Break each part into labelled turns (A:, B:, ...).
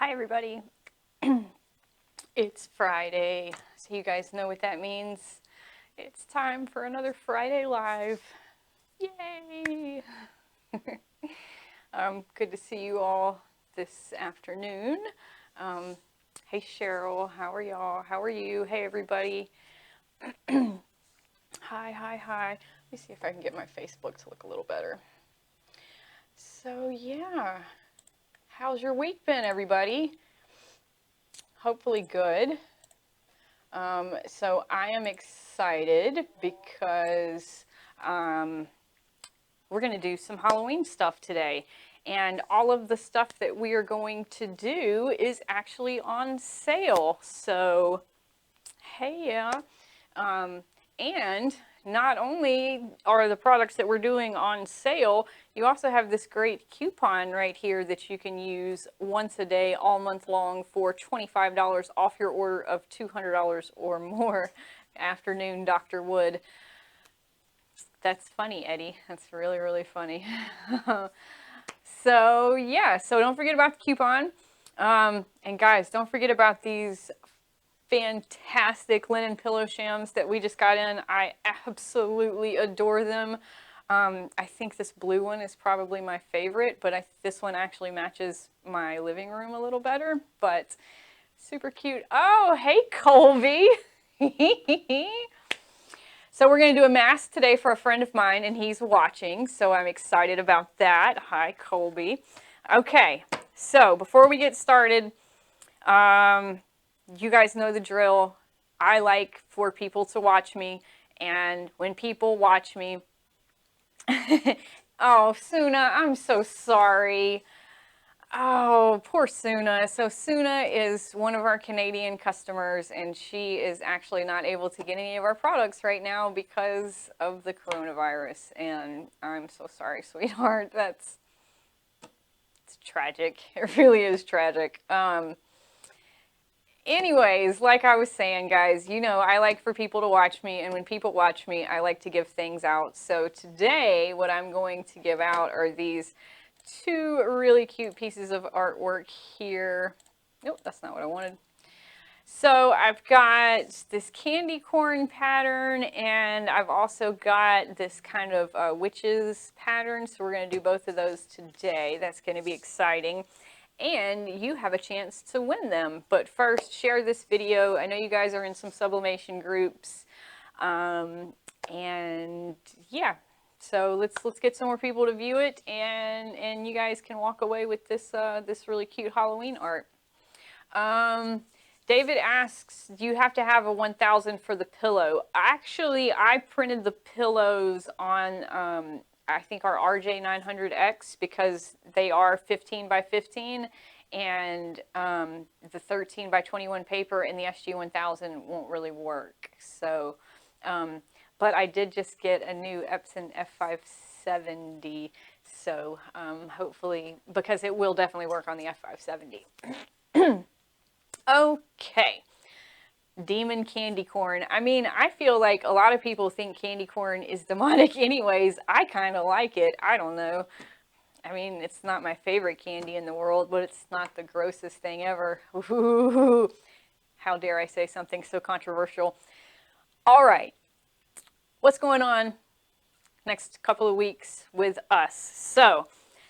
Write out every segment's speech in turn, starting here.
A: Hi everybody. It's Friday, so you guys know what that means. It's time for another Friday Live. Yay! Good to see you all this afternoon. Hey Cheryl, how are y'all? How are you? Hey everybody. Hi. Let me see if I can get my Facebook to look a little better. So yeah, how's your week been, everybody? Hopefully good. So I am excited because we're going to do some Halloween stuff today. And all of the stuff that we are going to do is actually on sale. So, hey, yeah. And not only are the products that we're doing on sale, you also have this great coupon right here that you can use once a day, all month long, for $25 off your order of $200 or more. Afternoon, Dr. Wood. That's funny, Eddie. That's really, really funny. So, yeah, so don't forget about the coupon. And guys, don't forget about these fantastic linen pillow shams that we just got in. I absolutely adore them. I think this blue one is probably my favorite, but this one actually matches my living room a little better, but super cute. Oh, hey, Colby. So we're going to do a mask today for a friend of mine, and he's watching, so I'm excited about that. Hi, Colby. Okay, so before we get started, you guys know the drill. I like for people to watch me, and when people watch me, oh, Suna, I'm so sorry. Oh, poor Suna. So Suna is one of our Canadian customers, and she is actually not able to get any of our products right now because of the coronavirus. And I'm so sorry, sweetheart. It's tragic. It really is tragic. Anyways, like I was saying, guys, you know, I like for people to watch me, and when people watch me, I like to give things out. So today, what I'm going to give out are these two really cute pieces of artwork here. Nope, that's not what I wanted. So I've got this candy corn pattern, and I've also got this kind of witches pattern. So we're going to do both of those today. That's going to be exciting. And you have a chance to win them. But first, share this video. I know you guys are in some sublimation groups. And yeah, so let's get some more people to view it, and you guys can walk away with this this really cute Halloween art. David asks, do you have to have a 1000 for the pillow? Actually, I printed the pillows on I think our RJ900X because they are 15 by 15, and the 13 by 21 paper in the SG1000 won't really work. So, but I did just get a new Epson F570, so hopefully, because it will definitely work on the F570. Okay. Demon candy corn. I mean, I feel like a lot of people think candy corn is demonic anyways. I kind of like it. I don't know. I mean, it's not my favorite candy in the world, but it's not the grossest thing ever. Ooh, how dare I say something so controversial. All right. What's going on next couple of weeks with us? So,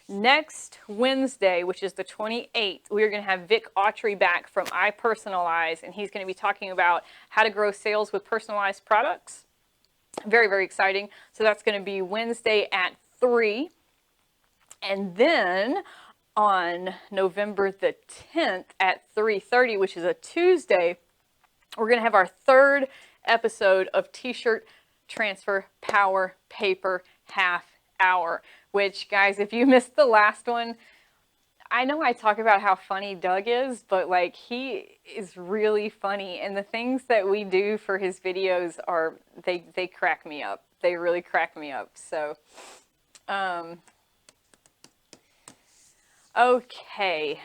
A: next Wednesday, which is the 28th, we're going to have Vic Autry back from iPersonalize, and he's going to be talking about how to grow sales with personalized products. Very, very exciting. So that's going to be Wednesday at 3. And then on November the 10th at 3:30, which is a Tuesday, we're going to have our third episode of T-shirt transfer power paper half hour, which, guys, if you missed the last one, I know I talk about how funny Doug is, but like, he is really funny, and the things that we do for his videos are, they crack me up. They really crack me up. So, okay.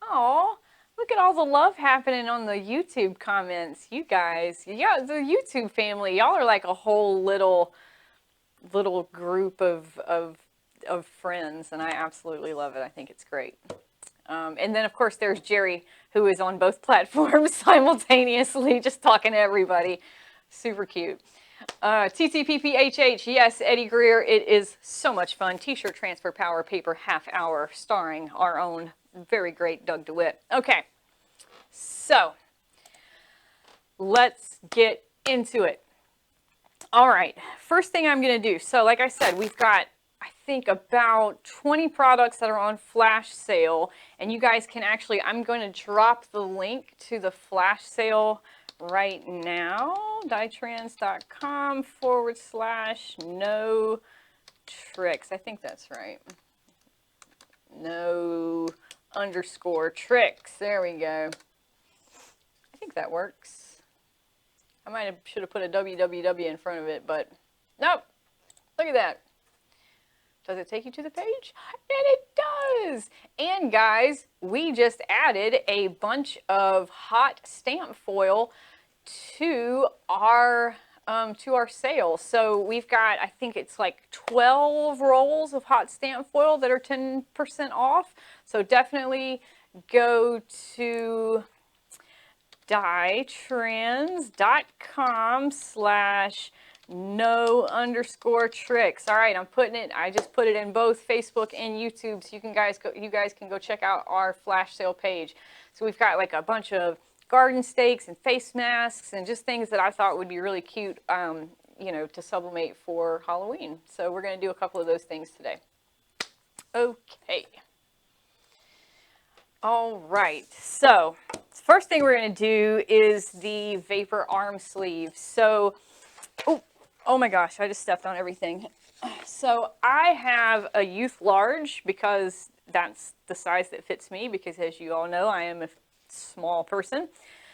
A: Oh, look at all the love happening on the YouTube comments. You guys, yeah, the YouTube family, y'all are like a whole little group of friends, and I absolutely love it. I think it's great. And then, of course, there's Jerry, who is on both platforms simultaneously, just talking to everybody. Super cute. TTPPHH, yes, Eddie Greer. It is so much fun. T-shirt transfer power paper half hour starring our own very great Doug DeWitt. Okay, so let's get into it. All right, first thing I'm going to do. So like I said, we've got, I think, about 20 products that are on flash sale. And you guys can actually, I'm going to drop the link to the flash sale right now. Dietrans.com/no tricks. I think that's right. No_tricks. There we go. I think that works. I should have put a www in front of it, but nope. Look at that. Does it take you to the page? And it does. And guys, we just added a bunch of hot stamp foil to our sale. So we've got, I think it's like 12 rolls of hot stamp foil that are 10% off. So definitely go to dietrans.com/no_tricks. All right, I just put it in both Facebook and YouTube, so you guys can go check out our flash sale page. So we've got like a bunch of garden stakes and face masks and just things that I thought would be really cute, you know, to sublimate for Halloween. So we're going to do a couple of those things today. Okay. All right, so first thing we're going to do is the vapor arm sleeve. So, oh my gosh, I just stepped on everything. So I have a youth large because that's the size that fits me, because as you all know, I am a small person.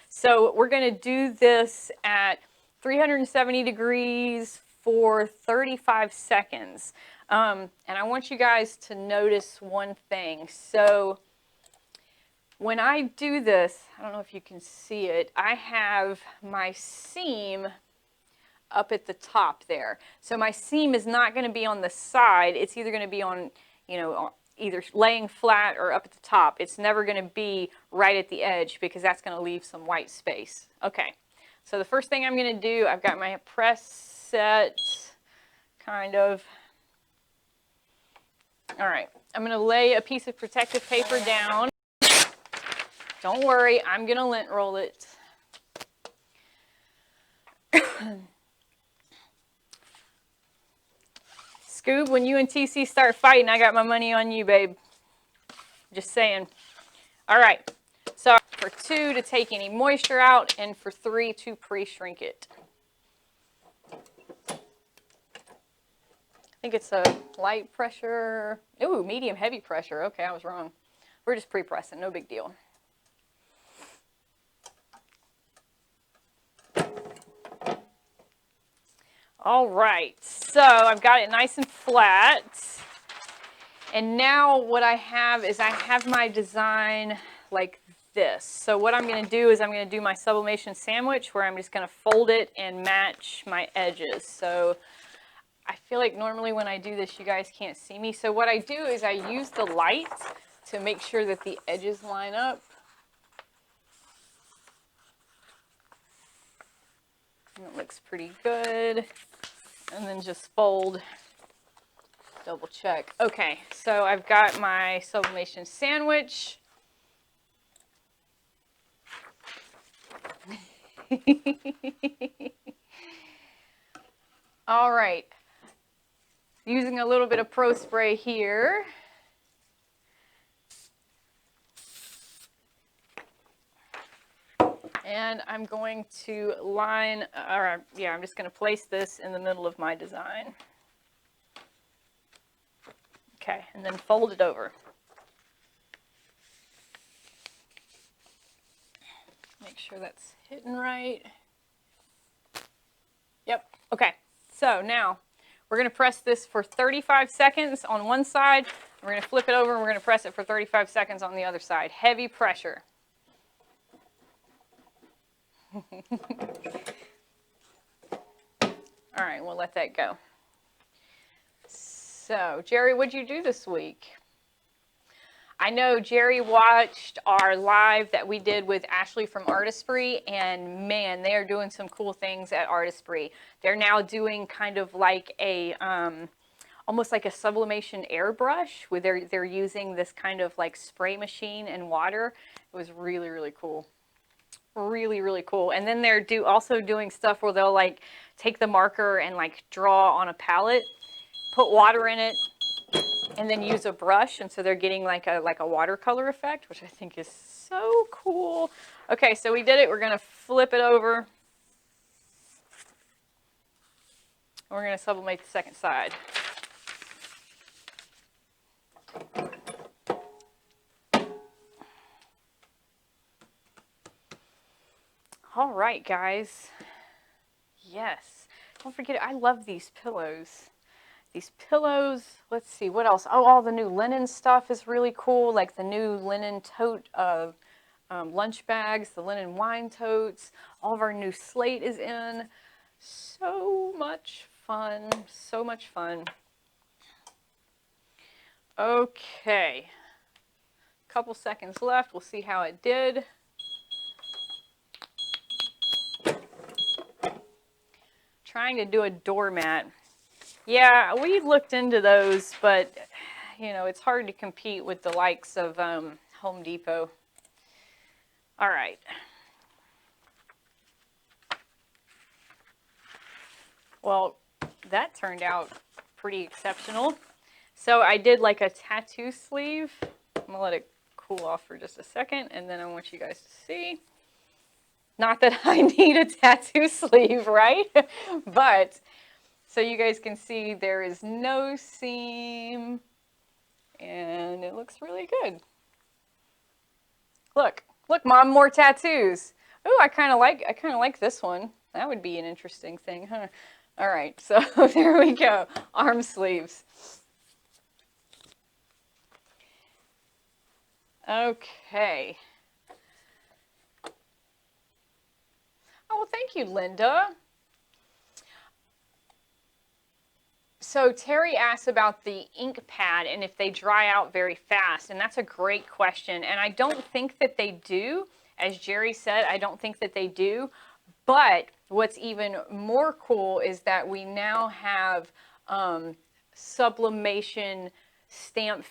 A: So we're going to do this at 370 degrees for 35 seconds. And I want you guys to notice one thing. So when I do this, I don't know if you can see it, I have my seam up at the top there. So my seam is not going to be on the side. It's either going to be on, you know, either laying flat or up at the top. It's never going to be right at the edge because that's going to leave some white space. Okay, so the first thing I'm going to do, I've got my press set, kind of. All right, I'm going to lay a piece of protective paper down. Don't worry, I'm going to lint roll it. Scoob, when you and TC start fighting, I got my money on you, babe. Just saying. All right, so for 2 to take any moisture out, and for 3 to pre-shrink it. I think it's a light pressure. Ooh, medium heavy pressure. Okay, I was wrong. We're just pre-pressing, no big deal. All right, so I've got it nice and flat. And now what I have is I have my design like this. So what I'm going to do is I'm going to do my sublimation sandwich, where I'm just going to fold it and match my edges. So I feel like normally when I do this, you guys can't see me. So what I do is I use the light to make sure that the edges line up. And it looks pretty good. And then just fold, double check. Okay, so I've got my sublimation sandwich. All right, using a little bit of Pro Spray here. And I'm going to line, I'm just going to place this in the middle of my design. Okay, and then fold it over. Make sure that's hitting right. Yep, okay. So now we're going to press this for 35 seconds on one side. We're going to flip it over and we're going to press it for 35 seconds on the other side. Heavy pressure. All right, we'll let that go. So, Jerry, what'd you do this week? I know Jerry watched our live that we did with Ashley from Artistry, and man, they are doing some cool things at Artistry. They're now doing kind of like a almost like a sublimation airbrush, where they're using this kind of like spray machine and water. It was really, really cool. Really, really cool. And then they're also doing stuff where they'll like take the marker and like draw on a palette, put water in it, and then use a brush, and so they're getting like a watercolor effect, which I think is so cool. Okay, so we did it. We're gonna flip it over. We're gonna sublimate the second side. All right, guys. Yes. Don't forget, I love these pillows. These pillows, let's see, what else? Oh, all the new linen stuff is really cool, like the new linen tote lunch bags, the linen wine totes. All of our new slate is in. So much fun, so much fun. Okay, couple seconds left. We'll see how it did. Trying to do a doormat. Yeah, we looked into those, but you know, it's hard to compete with the likes of Home Depot. All right. Well, that turned out pretty exceptional. So I did like a tattoo sleeve. I'm gonna let it cool off for just a second, and then I want you guys to see. Not that I need a tattoo sleeve, right? But so you guys can see there is no seam, and it looks really good. Look, Mom, more tattoos. Oh, I kind of like this one. That would be an interesting thing, huh? All right, so there we go. Arm sleeves. Okay. Oh, well, thank you, Linda. So Terry asked about the ink pad and if they dry out very fast, and that's a great question. And I don't think that they do. As Jerry said, I don't think that they do. But what's even more cool is that we now have sublimation stamp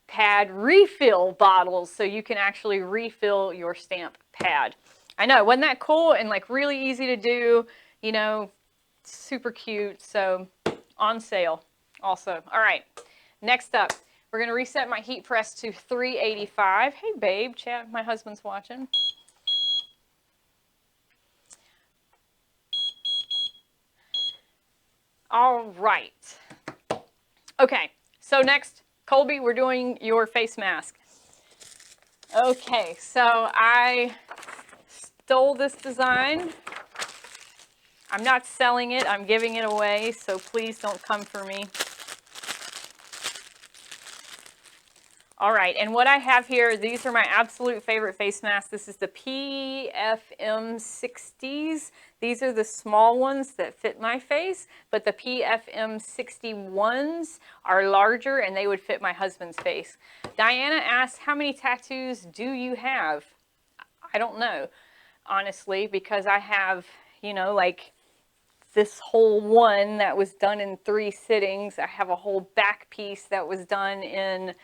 A: pad refill bottles, so you can actually refill your stamp pad. I know, wasn't that cool and like really easy to do, you know, super cute. So on sale also. All right, next up, we're going to reset my heat press to 385. Hey babe, chat, my husband's watching. All right. Okay, so next, Colby, we're doing your face mask. Okay, so I stole this design. I'm not selling it, I'm giving it away, so please don't come for me. All right, and what I have here, these are my absolute favorite face masks. This is the PFM 60s. These are the small ones that fit my face, but the PFM 61s are larger and they would fit my husband's face. Diana asked, how many tattoos do you have? I don't know, honestly, because I have, you know, like this whole one that was done in 3 sittings. I have a whole back piece that was done in,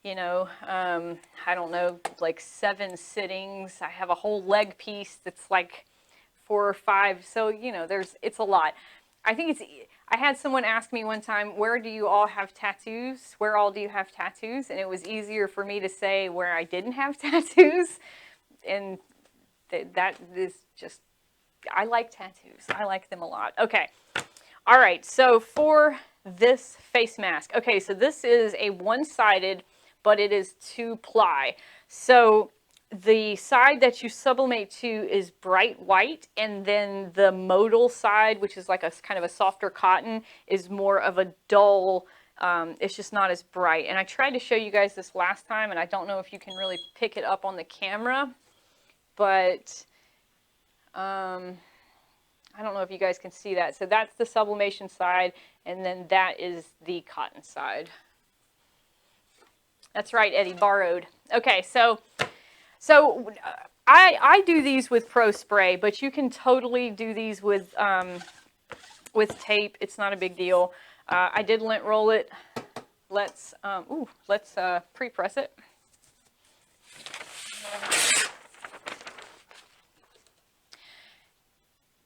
A: you know, I don't know, like 7 sittings. I have a whole leg piece that's like 4 or 5. So, you know, it's a lot. I think I had someone ask me one time, where do you all have tattoos? Where all do you have tattoos? And it was easier for me to say where I didn't have tattoos. And that is just, I like tattoos. I like them a lot. Okay. All right. So for this face mask, okay, so this is a one-sided, but it is 2-ply. So the side that you sublimate to is bright white, and then the modal side, which is like a kind of a softer cotton, is more of a dull, it's just not as bright. And I tried to show you guys this last time, and I don't know if you can really pick it up on the camera, but I don't know if you guys can see that. So that's the sublimation side, and then that is the cotton side. That's right, Eddie, borrowed. Okay, so I do these with Pro Spray, but you can totally do these with tape. It's not a big deal. I did lint roll it. Let's pre-press it.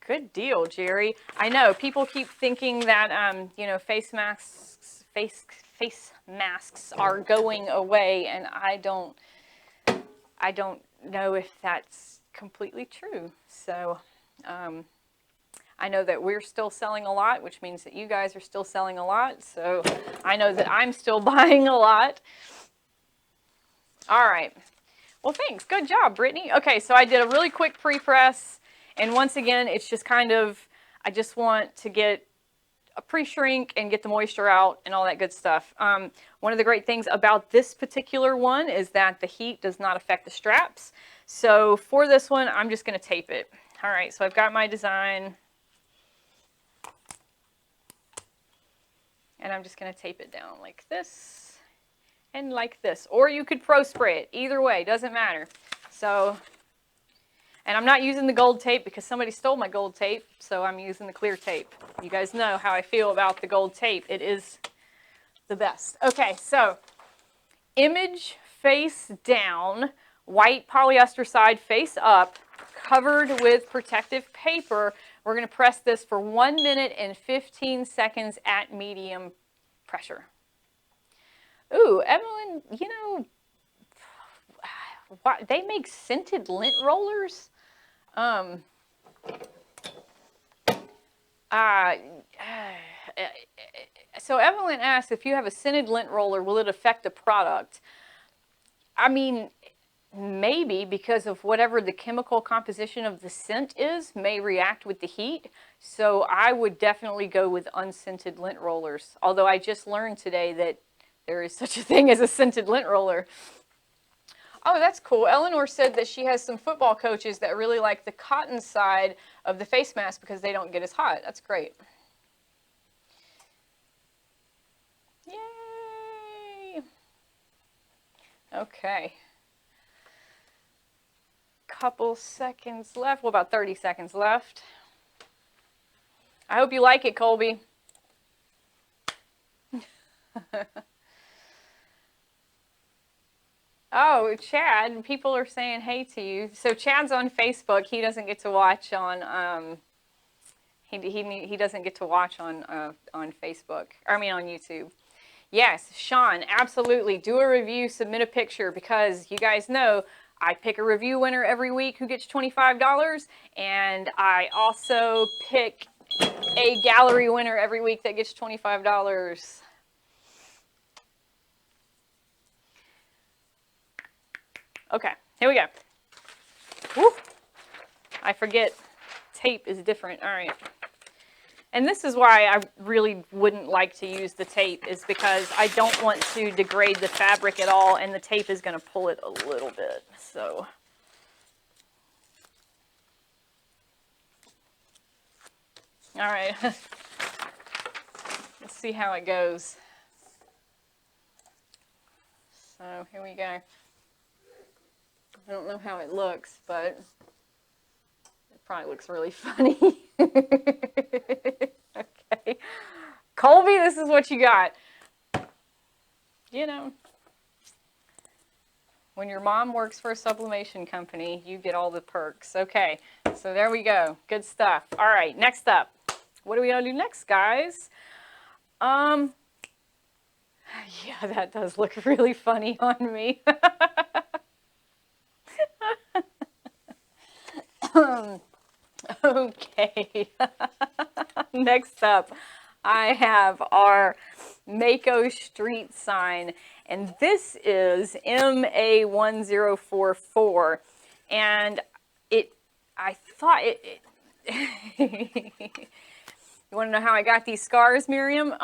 A: Good deal, Jerry. I know people keep thinking that you know, face masks are going away, and I don't know if that's completely true. So I know that we're still selling a lot, which means that you guys are still selling a lot. So I know that I'm still buying a lot. All right. Well, thanks. Good job, Brittany. Okay, so I did a really quick pre-press. And once again, it's just kind of, I just want to get a pre-shrink and get the moisture out and all that good stuff. One of the great things about this particular one is that the heat does not affect the straps. So for this one, I'm just going to tape it. All right, so I've got my design. And I'm just going to tape it down like this and like this. Or you could Pro Spray it. Either way, doesn't matter. So, and I'm not using the gold tape because somebody stole my gold tape, so I'm using the clear tape. You guys know how I feel about the gold tape. It is the best. Okay, so image face down, white polyester side face up, covered with protective paper. We're going to press this for 1 minute and 15 seconds at medium pressure. Ooh, Evelyn, you know, they make scented lint rollers? So Evelyn asked, if you have a scented lint roller, will it affect the product? I mean, maybe, because of whatever the chemical composition of the scent is may react with the heat. So I would definitely go with unscented lint rollers. Although I just learned today that there is such a thing as a scented lint roller. Oh, that's cool. Eleanor said that she has some football coaches that really like the cotton side of the face mask because they don't get as hot. That's great. Yay! Okay. Couple seconds left. Well, about 30 seconds left. I hope you like it, Colby. Oh, Chad, people are saying hey to you. So Chad's on Facebook. He doesn't get to watch on he doesn't get to watch on Facebook. I mean on YouTube. Yes, Sean, absolutely. Do a review, submit a picture, because you guys know I pick a review winner every week who gets $25, and I also pick a gallery winner every week that gets $25. Okay, here we go. Woo. I forget tape is different. All right. And this is why I really wouldn't like to use the tape, is because I don't want to degrade the fabric at all, and the tape is going to pull it a little bit. So, all right. Let's see how it goes. So here we go. I don't know how it looks, but it probably looks really funny. Okay. Colby, this is what you got. You know, when your mom works for a sublimation company, you get all the perks. Okay, so there we go. Good stuff. All right, next up. What are we going to do next, guys? Yeah, that does look really funny on me. Okay. Next up, I have our Mako street sign, and this is MA1044, and I thought it you want to know how I got these scars, Miriam?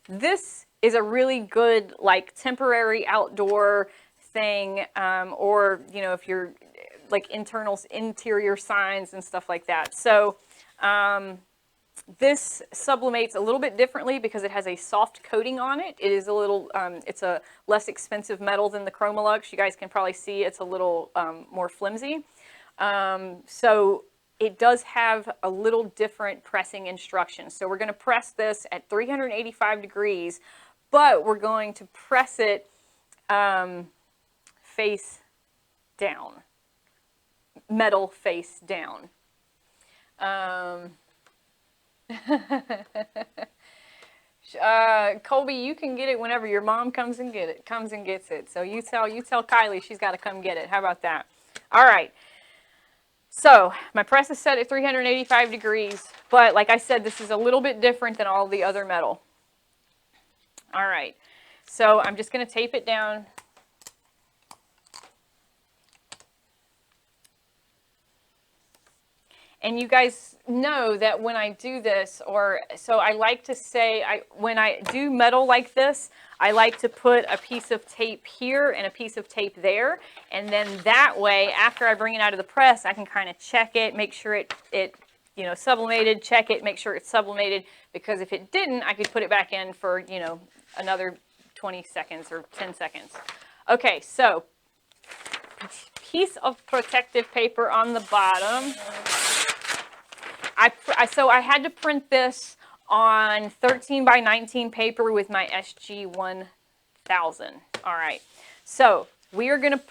A: This is a really good, like, temporary outdoor thing, or, you know, if you're like interior signs and stuff like that. So This sublimates a little bit differently because it has a soft coating on it. It is a little, it's a less expensive metal than the Chromolux. You guys can probably see it's a little more flimsy. So it does have a little different pressing instructions. So we're going to press this at 385 degrees, but we're going to press it face down, metal face down. Colby, you can get it whenever your mom comes and gets it. So you tell Kylie she's got to come get it. How about that? All right. So my press is set at 385 degrees, but like I said, this is a little bit different than all the other metal. All right. So I'm just going to tape it down. And you guys know that when I do this, so I like to say, when I do metal like this, I like to put a piece of tape here and a piece of tape there. And then that way, after I bring it out of the press, I can kind of check it, make sure it sublimated, check it, make sure it's sublimated. Because if it didn't, I could put it back in for, another 20 seconds or 10 seconds. Okay, so piece of protective paper on the bottom. So I had to print this on 13 by 19 paper with my SG 1000. All right. So we are going to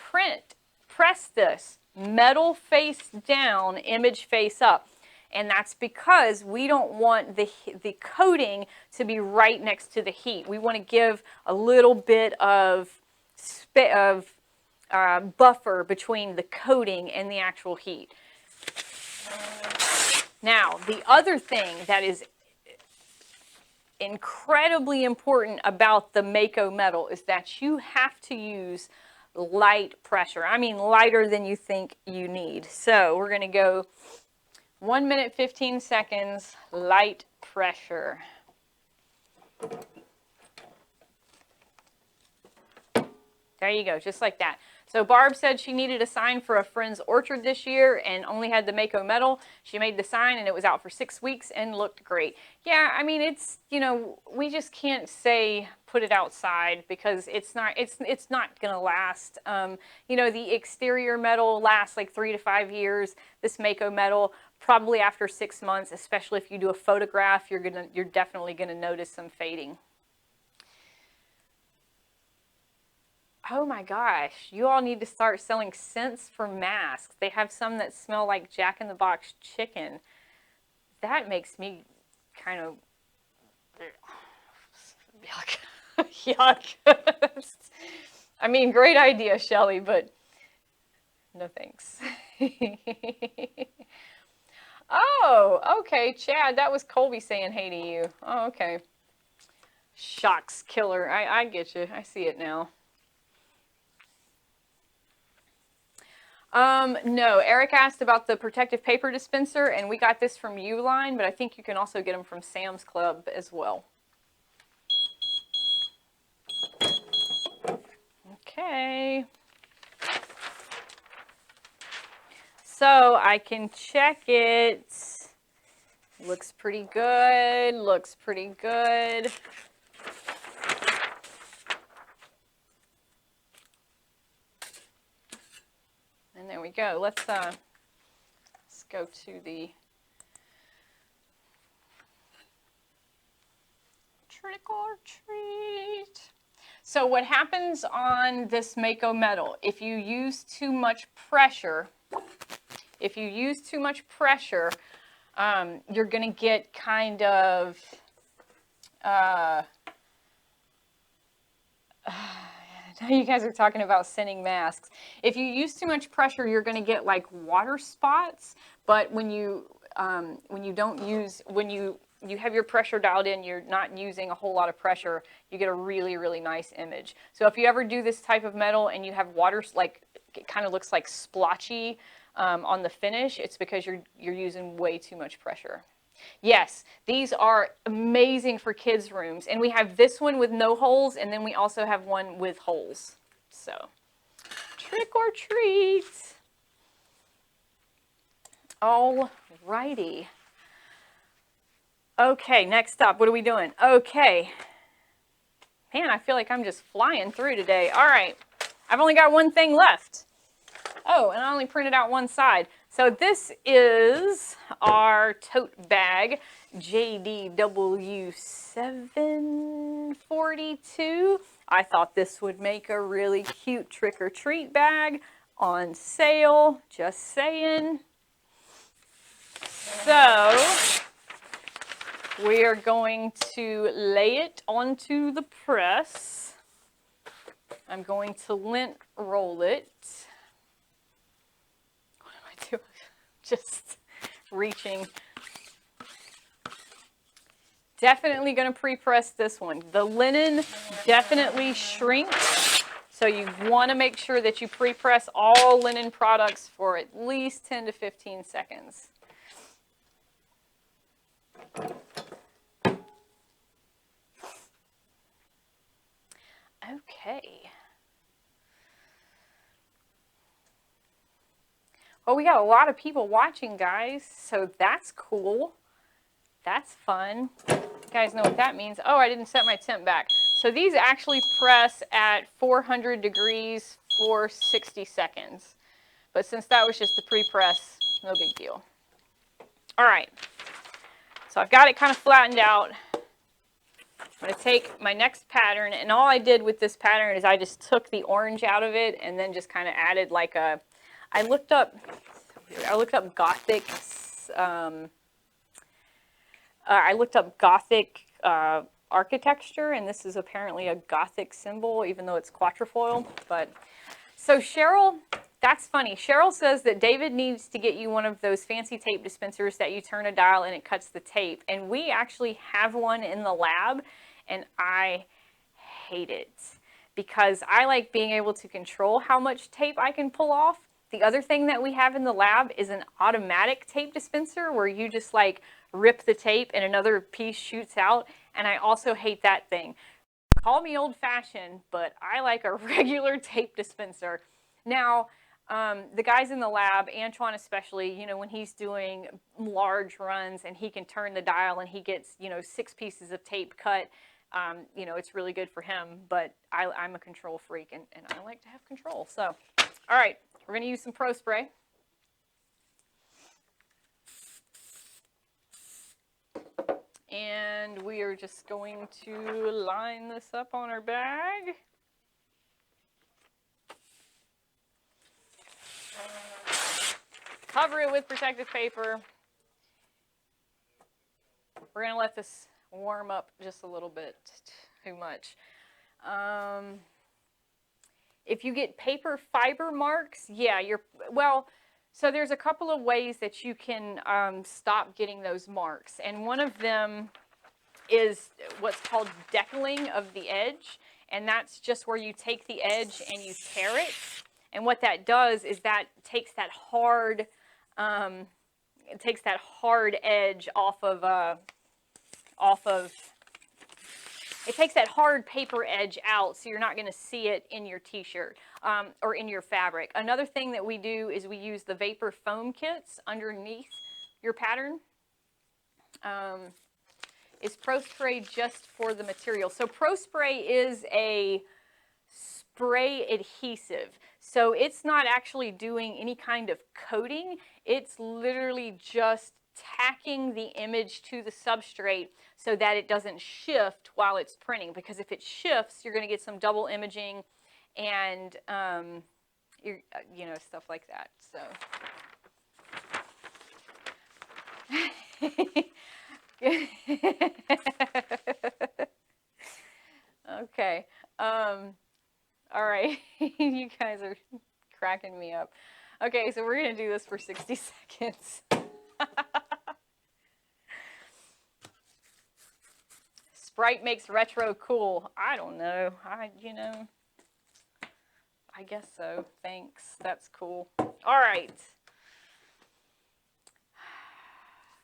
A: press this metal face down, image face up. And that's because we don't want the coating to be right next to the heat. We want to give a little bit of buffer between the coating and the actual heat. Now, the other thing that is incredibly important about the Mako metal is that you have to use light pressure. I mean, lighter than you think you need. So we're going to go 1 minute, 15 seconds, light pressure. There you go, just like that. So Barb said she needed a sign for a friend's orchard this year and only had the Mako metal. She made the sign and it was out for 6 weeks and looked great. Yeah, I mean, it's, we just can't say put it outside because it's not going to last. The exterior metal lasts like 3 to 5 years. This Mako metal, probably after 6 months, especially if you do a photograph, you're definitely going to notice some fading. Oh my gosh, you all need to start selling scents for masks. They have some that smell like Jack in the Box chicken. That makes me kind of yuck. I mean, great idea, Shelly, but no thanks. Oh, okay, Chad, that was Colby saying hey to you. Oh, okay. Shocks killer. I get you. I see it now. No, Eric asked about the protective paper dispenser, and we got this from Uline, but I think you can also get them from Sam's Club as well. Okay. So I can check it. Looks pretty good. Looks pretty good. And there we go. Let's go to the trick or treat. So what happens on this Mako metal, if you use too much pressure, you're going to get kind of you guys are talking about sending masks. If you use too much pressure, you're going to get like water spots. But when you have your pressure dialed in, you're not using a whole lot of pressure, you get a really, really nice image. So if you ever do this type of metal and you have water, like it kind of looks like splotchy on the finish, it's because you're using way too much pressure. Yes, these are amazing for kids' rooms. And we have this one with no holes, and then we also have one with holes. So, trick or treat. All righty. Okay, next up, what are we doing? Okay. Man, I feel like I'm just flying through today. All right, I've only got one thing left. Oh, and I only printed out one side. So this is our tote bag, JDW 742. I thought this would make a really cute trick-or-treat bag on sale, just saying. So we are going to lay it onto the press. I'm going to lint roll it. What am I doing? Just reaching. Definitely going to pre-press this one. The linen definitely shrinks, so you want to make sure that you pre-press all linen products for at least 10 to 15 seconds. Okay. Well, we got a lot of people watching, guys, so that's cool. That's fun. You guys know what that means. Oh, I didn't set my temp back. So these actually press at 400 degrees for 60 seconds. But since that was just the pre-press, no big deal. All right. So I've got it kind of flattened out. I'm going to take my next pattern, and all I did with this pattern is I just took the orange out of it and then just kind of added like a, I looked up Gothic, architecture, and this is apparently a Gothic symbol, even though it's quatrefoil. But so Cheryl, that's funny. Cheryl says that David needs to get you one of those fancy tape dispensers that you turn a dial and it cuts the tape. And we actually have one in the lab, and I hate it because I like being able to control how much tape I can pull off. The other thing that we have in the lab is an automatic tape dispenser where you just like rip the tape and another piece shoots out. And I also hate that thing. Call me old-fashioned, but I like a regular tape dispenser. Now, the guys in the lab, Antoine especially, you know, when he's doing large runs and he can turn the dial and he gets, you know, 6 pieces of tape cut, you know, it's really good for him. But I'm a control freak, and I like to have control. So, all right, we're going to use some Pro Spray. And we are just going to line this up on our bag. Cover it with protective paper. We're going to let this warm up just a little bit, too much. If you get paper fiber marks, yeah, well, so there's a couple of ways that you can stop getting those marks. And one of them is what's called deckling of the edge. And that's just where you take the edge and you tear it. And what that does is that takes that hard, edge off of, it takes that hard paper edge out, so you're not going to see it in your t-shirt or in your fabric. Another thing that we do is we use the vapor foam kits underneath your pattern. Is Pro Spray just for the material? So Pro Spray is a spray adhesive. So it's not actually doing any kind of coating. It's literally just tacking the image to the substrate so that it doesn't shift while it's printing. Because if it shifts, you're going to get some double imaging and you know, stuff like that. So. Okay. All right. You guys are cracking me up. Okay, so we're going to do this for 60 seconds. Sprite makes retro cool. I don't know. You know, I guess so. Thanks. That's cool. All right.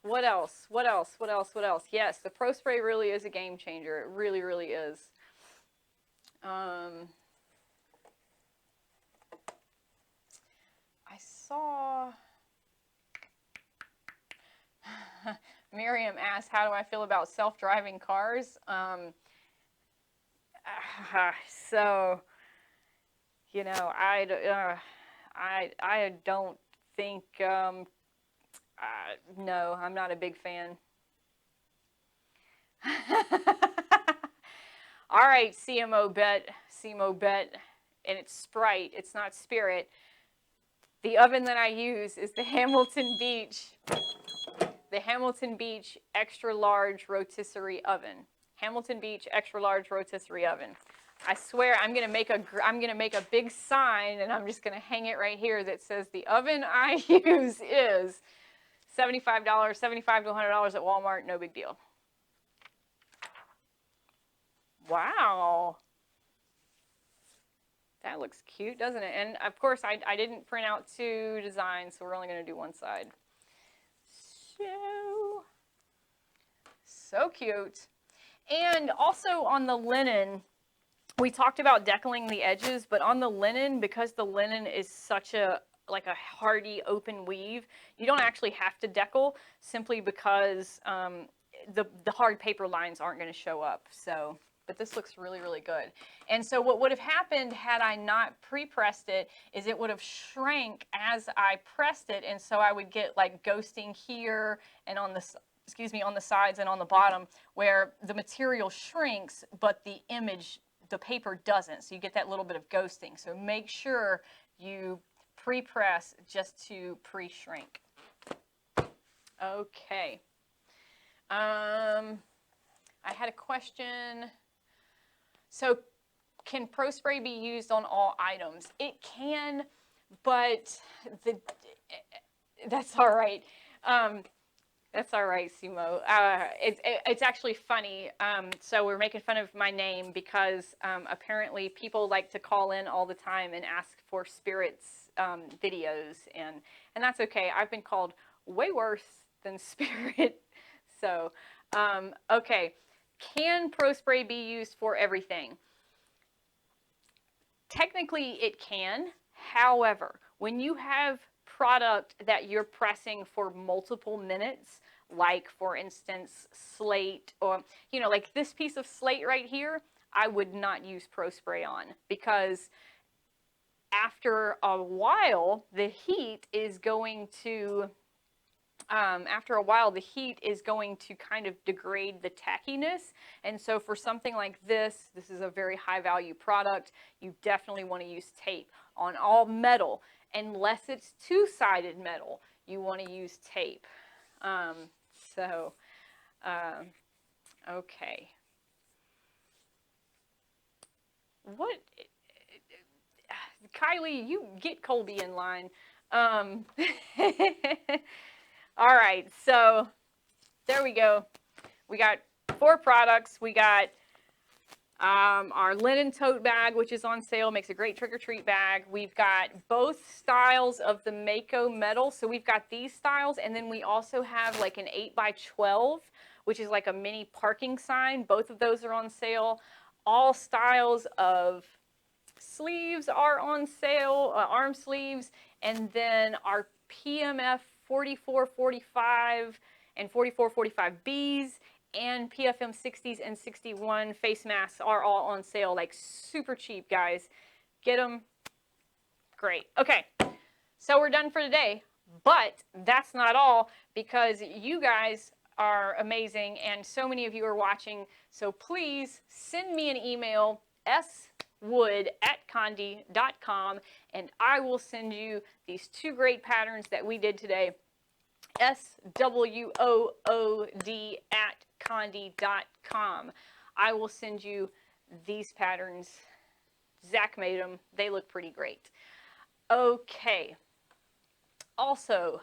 A: What else? What else? What else? What else? Yes, the Pro Spray really is a game changer. It really, really is. I saw Miriam asked, how do I feel about self-driving cars? So, you know, I don't think, no, I'm not a big fan. All right, CMO bet, and it's Sprite, it's not Spirit. The oven that I use is the Hamilton Beach extra large rotisserie oven. Hamilton Beach extra large rotisserie oven. I swear I'm gonna make a big sign, and I'm just gonna hang it right here that says the oven I use is $75, $75 to $100 at Walmart, no big deal. Wow. That looks cute, doesn't it? And of course, I didn't print out 2 designs, so we're only going to do one side. So cute. And also on the linen, we talked about decaling the edges, but on the linen, because the linen is such a hardy open weave, you don't actually have to decal, simply because the hard paper lines aren't going to show up. So, but this looks really, really good. And so what would have happened had I not pre-pressed it is it would have shrank as I pressed it, and so I would get like ghosting here and on the, on the sides and on the bottom, where the material shrinks, but the image, the paper doesn't. So you get that little bit of ghosting. So make sure you pre-press just to pre-shrink. Okay. I had a question. So can Pro Spray be used on all items? It can, but that's all right. That's all right, Simo. It's actually funny. So we're making fun of my name because apparently people like to call in all the time and ask for Spirit's videos, and that's okay. I've been called way worse than Spirit. So, okay. Can Pro Spray be used for everything? Technically, it can. However, when you have product that you're pressing for multiple minutes, like for instance slate, or like this piece of slate right here, I would not use Pro Spray on, because after a while the heat is going to kind of degrade the tackiness. And so for something like this is a very high value product, you definitely want to use tape. On all metal, unless it's two-sided metal, you want to use tape. Okay. What? Kylie, you get Colby in line. All right, so there we go. We got 4 products. We got our linen tote bag, which is on sale, makes a great trick-or-treat bag. We've got both styles of the Mako metal. So we've got these styles, and then we also have like an 8x12, which is like a mini parking sign. Both of those are on sale. All styles of sleeves are on sale, arm sleeves, and then our PMF 4445 and 4445Bs and PFM 60s and 61 face masks are all on sale, like super cheap, guys. Get them. Great. Okay, so we're done for today, but that's not all, because you guys are amazing and so many of you are watching. So please send me an email, swood@conde.com, and I will send you these 2 great patterns that we did today. swood@conde.com. I will send you these patterns. Zach made them. They look pretty great. Okay. Also,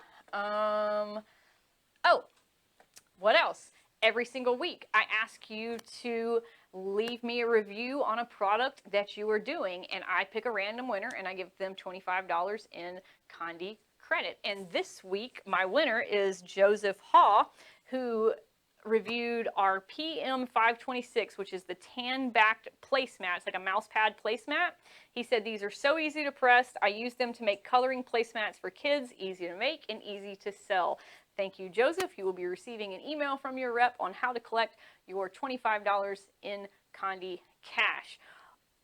A: what else? Every single week, I ask you to leave me a review on a product that you are doing, and I pick a random winner, and I give them $25 in Conde credit. And this week, my winner is Joseph Haw, who reviewed our PM526, which is the tan-backed placemat. It's like a mouse pad placemat. He said, these are so easy to press. I use them to make coloring placemats for kids, easy to make and easy to sell. Thank you, Joseph. You will be receiving an email from your rep on how to collect your $25 in Conde cash.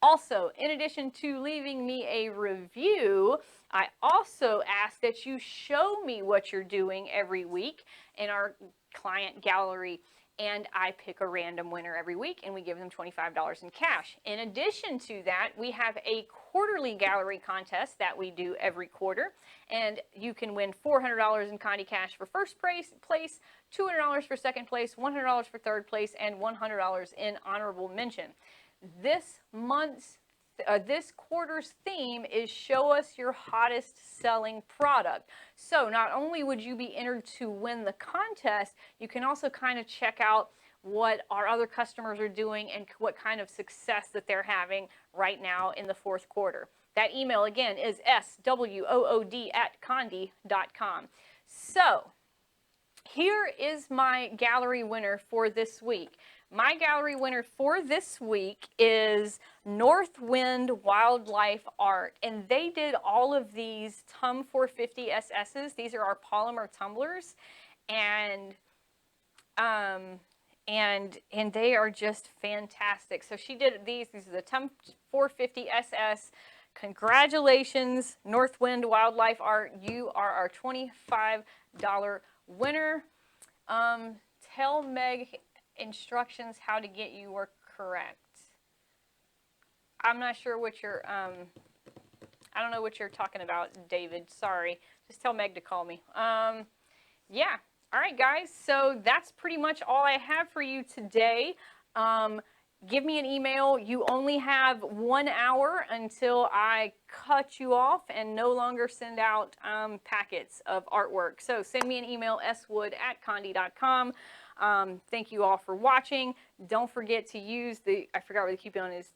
A: Also, in addition to leaving me a review, I also ask that you show me what you're doing every week in our client gallery, and I pick a random winner every week and we give them $25 in cash. In addition to that, we have a quarterly gallery contest that we do every quarter, and you can win $400 in Conde cash for first place, $200 for second place, $100 for third place, and $100 in honorable mention. This quarter's theme is show us your hottest selling product. So not only would you be entered to win the contest, you can also kind of check out what our other customers are doing and what kind of success that they're having right now in the fourth quarter. That email again is swood@conde.com. So here is my gallery winner for this week. My gallery winner for this week is Northwind Wildlife Art, and they did all of these TUM 450 SS's. These are our polymer tumblers, and they are just fantastic. So she did these. These are the TUM 450 SS. Congratulations, Northwind Wildlife Art. You are our $25 winner. Tell Meg instructions how to get your correct. I'm not sure what you're, I don't know what you're talking about, David. Sorry. Just tell Meg to call me. Yeah. All right, guys. So that's pretty much all I have for you today. Give me an email. You only have 1 hour until I cut you off and no longer send out packets of artwork. So send me an email, swood@conde.com. Thank you all for watching. Don't forget to use the, I forgot what the coupon is.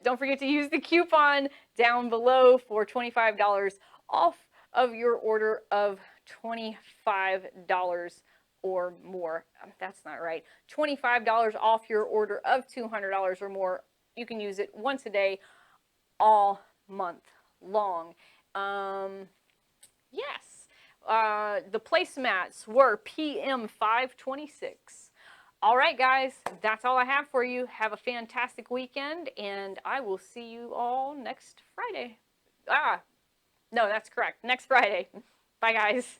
A: Don't forget to use the coupon down below for $25 off of your order of $25 or more. That's not right. $25 off your order of $200 or more. You can use it once a day, all month long. Yes. The placemats were PM 526. All right, guys, that's all I have for you. Have a fantastic weekend, and I will see you all next Friday. No, that's correct. Next Friday. Bye, guys.